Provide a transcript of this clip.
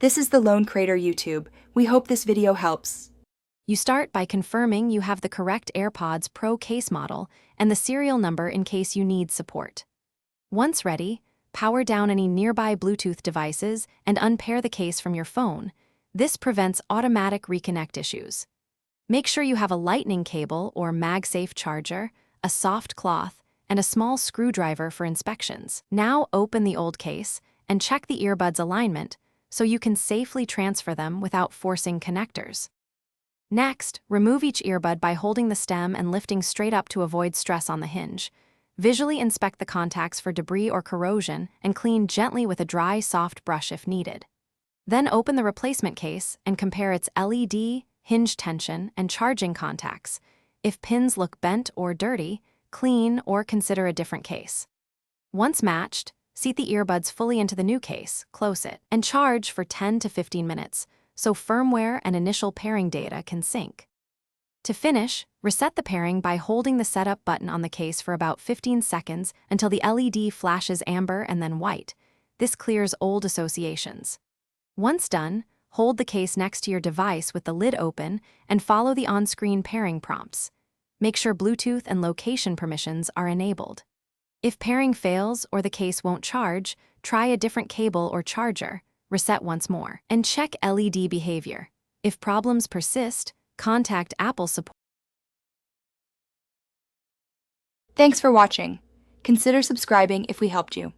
This is the Lone Crater YouTube. We hope this video helps. You start by confirming you have the correct AirPods Pro case model and the serial number in case you need support. Once ready, power down any nearby Bluetooth devices and unpair the case from your phone. This prevents automatic reconnect issues. Make sure you have a lightning cable or MagSafe charger, a soft cloth, and a small screwdriver for inspections. Now open the old case and check the earbuds alignment so you can safely transfer them without forcing connectors. Next, remove each earbud by holding the stem and lifting straight up to avoid stress on the hinge. Visually inspect the contacts for debris or corrosion and clean gently with a dry, soft brush if needed. Then open the replacement case and compare its LED, hinge tension, and charging contacts. If pins look bent or dirty, clean or consider a different case. Once matched, seat the earbuds fully into the new case, close it, and charge for 10 to 15 minutes so firmware and initial pairing data can sync. To finish, reset the pairing by holding the setup button on the case for about 15 seconds until the LED flashes amber and then white. This clears old associations. Once done, hold the case next to your device with the lid open and follow the on-screen pairing prompts. Make sure Bluetooth and location permissions are enabled. If pairing fails or the case won't charge, try a different cable or charger, reset once more, and check LED behavior. If problems persist, contact Apple support. Thanks for watching. Consider subscribing if we helped you.